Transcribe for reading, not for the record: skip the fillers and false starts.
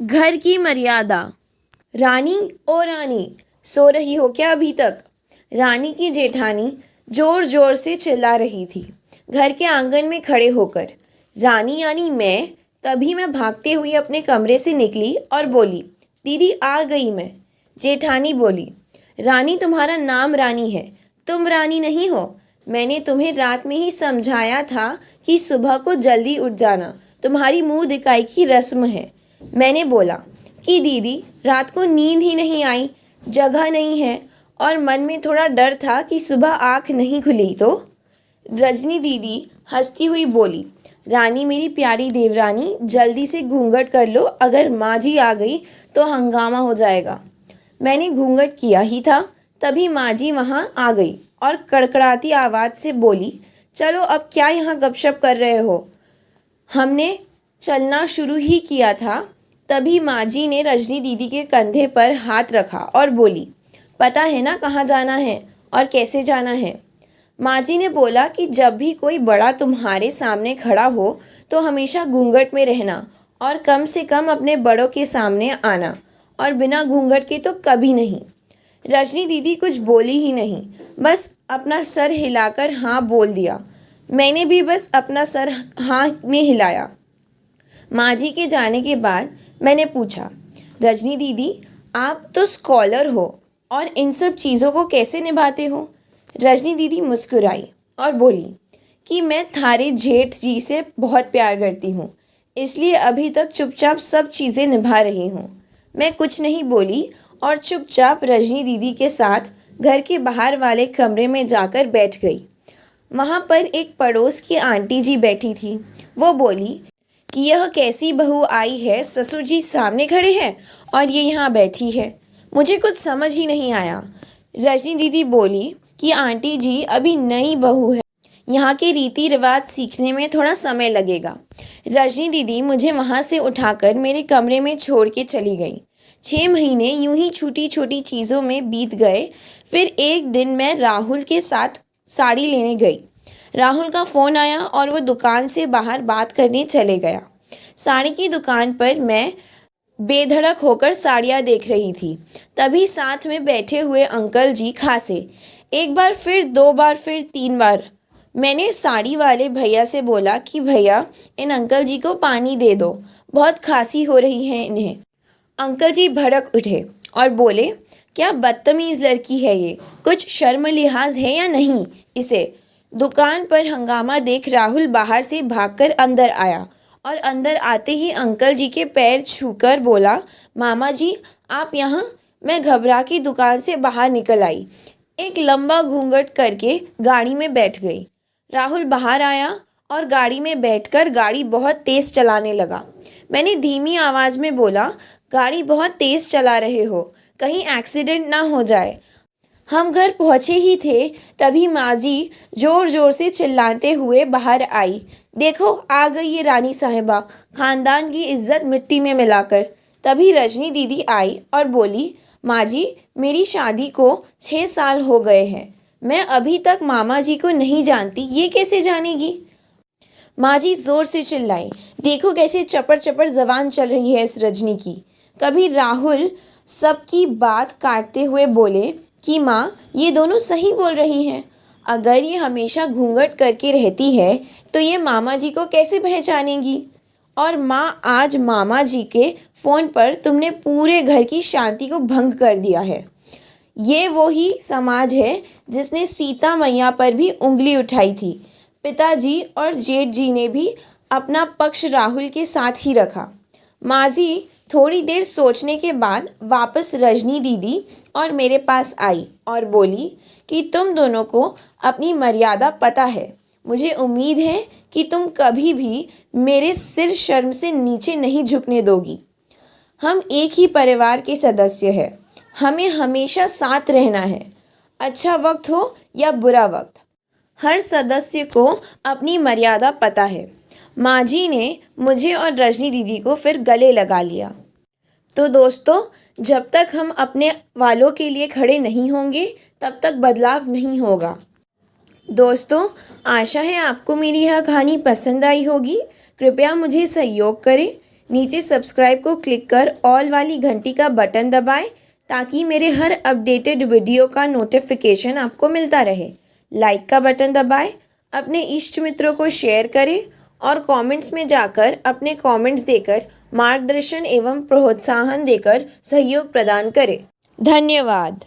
घर की मर्यादा। रानी ओ रानी, सो रही हो क्या अभी तक? रानी की जेठानी जोर जोर से चिल्ला रही थी घर के आंगन में खड़े होकर। रानी यानी तभी मैं भागते हुए अपने कमरे से निकली और बोली, दीदी आ गई मैं। जेठानी बोली, रानी तुम्हारा नाम रानी है, तुम रानी नहीं हो। मैंने तुम्हें रात में ही समझाया था कि सुबह को जल्दी उठ जाना, तुम्हारी मुंह दिखाई की रस्म है। मैंने बोला कि दीदी रात को नींद ही नहीं आई, जगह नहीं है और मन में थोड़ा डर था कि सुबह आँख नहीं खुली तो। रजनी दीदी हंसती हुई बोली, रानी मेरी प्यारी देवरानी, जल्दी से घूंघट कर लो, अगर माँ जी आ गई तो हंगामा हो जाएगा। मैंने घूंघट किया ही था तभी माँ जी वहाँ आ गई और कड़कड़ाती आवाज़ से बोली, चलो अब क्या यहाँ गपशप कर रहे हो? हमने चलना शुरू ही किया था तभी माँ जी ने रजनी दीदी के कंधे पर हाथ रखा और बोली, पता है ना कहाँ जाना है और कैसे जाना है? माँ जी ने बोला कि जब भी कोई बड़ा तुम्हारे सामने खड़ा हो तो हमेशा घूंघट में रहना और कम से कम अपने बड़ों के सामने आना, और बिना घूंघट के तो कभी नहीं। रजनी दीदी कुछ बोली ही नहीं, बस अपना सर हिलाकर हाँ बोल दिया। मैंने भी बस अपना सर हाँ में हिलाया। माँ जी के जाने के बाद मैंने पूछा, रजनी दीदी आप तो स्कॉलर हो और इन सब चीज़ों को कैसे निभाते हो? रजनी दीदी मुस्कुराई और बोली कि मैं थारे जेठ जी से बहुत प्यार करती हूँ, इसलिए अभी तक चुपचाप सब चीज़ें निभा रही हूँ। मैं कुछ नहीं बोली और चुपचाप रजनी दीदी के साथ घर के बाहर वाले कमरे में जाकर बैठ गई। वहाँ पर एक पड़ोस की आंटी जी बैठी थी। वो बोली कि यह कैसी बहू आई है, ससुर जी सामने खड़े हैं और ये यहाँ बैठी है। मुझे कुछ समझ ही नहीं आया। रजनी दीदी बोली कि आंटी जी अभी नई बहू है, यहाँ के रीति रिवाज सीखने में थोड़ा समय लगेगा। रजनी दीदी मुझे वहाँ से उठाकर मेरे कमरे में छोड़ के चली गई। 6 महीने यूं ही छोटी छोटी चीज़ों में बीत गए। फिर एक दिन मैं राहुल के साथ साड़ी लेने गई। राहुल का फ़ोन आया और वो दुकान से बाहर बात करने चले गया। साड़ी की दुकान पर मैं बेधड़क होकर साड़ियाँ देख रही थी। तभी साथ में बैठे हुए अंकल जी खांसे। एक बार फिर, 2 बार, फिर 3 बार। मैंने साड़ी वाले भैया से बोला कि भैया इन अंकल जी को पानी दे दो, बहुत खांसी हो रही है इन्हें। अंकल जी भड़क उठे और बोले, क्या बदतमीज़ लड़की है ये, कुछ शर्म लिहाज है या नहीं इसे? दुकान पर हंगामा देख राहुल बाहर से भागकर अंदर आया और अंदर आते ही अंकल जी के पैर छूकर बोला, मामा जी आप यहाँ? मैं घबरा के दुकान से बाहर निकल आई, एक लंबा घूंघट करके गाड़ी में बैठ गई। राहुल बाहर आया और गाड़ी में बैठकर गाड़ी बहुत तेज़ चलाने लगा। मैंने धीमी आवाज़ में बोला, गाड़ी बहुत तेज़ चला रहे हो, कहीं एक्सीडेंट ना हो जाए। हम घर पहुँचे ही थे तभी माँ जी ज़ोर ज़ोर से चिल्लाते हुए बाहर आई, देखो आ गई ये रानी साहिबा, ख़ानदान की इज्जत मिट्टी में मिलाकर। तभी रजनी दीदी आई और बोली, माँ जी मेरी शादी को 6 साल हो गए हैं, मैं अभी तक मामा जी को नहीं जानती, ये कैसे जानेगी? माँ जी ज़ोर से चिल्लाई, देखो कैसे चपर चपर ज़बान चल रही है इस रजनी की। कभी राहुल सबकी बात काटते हुए बोले कि माँ ये दोनों सही बोल रही हैं, अगर ये हमेशा घूंघट करके रहती है तो ये मामा जी को कैसे पहचानेगी? और माँ आज मामा जी के फ़ोन पर तुमने पूरे घर की शांति को भंग कर दिया है। ये वो ही समाज है जिसने सीता मैया पर भी उंगली उठाई थी। पिताजी और जेठ जी ने भी अपना पक्ष राहुल के साथ ही रखा। माँ जी थोड़ी देर सोचने के बाद वापस रजनी दीदी और मेरे पास आई और बोली कि तुम दोनों को अपनी मर्यादा पता है। मुझे उम्मीद है कि तुम कभी भी मेरे सिर शर्म से नीचे नहीं झुकने दोगी। हम एक ही परिवार के सदस्य हैं, हमें हमेशा साथ रहना है, अच्छा वक्त हो या बुरा वक्त। हर सदस्य को अपनी मर्यादा पता है। माँ जी ने मुझे और रजनी दीदी को फिर गले लगा लिया। तो दोस्तों, जब तक हम अपने वालों के लिए खड़े नहीं होंगे तब तक बदलाव नहीं होगा। दोस्तों, आशा है आपको मेरी यह कहानी पसंद आई होगी। कृपया मुझे सहयोग करें, नीचे सब्सक्राइब को क्लिक कर ऑल वाली घंटी का बटन दबाएं ताकि मेरे हर अपडेटेड वीडियो का नोटिफिकेशन आपको मिलता रहे। लाइक का बटन दबाएं, अपने इष्ट मित्रों को शेयर करें और कमेंट्स में जाकर अपने कमेंट्स देकर मार्गदर्शन एवं प्रोत्साहन देकर सहयोग प्रदान करें। धन्यवाद।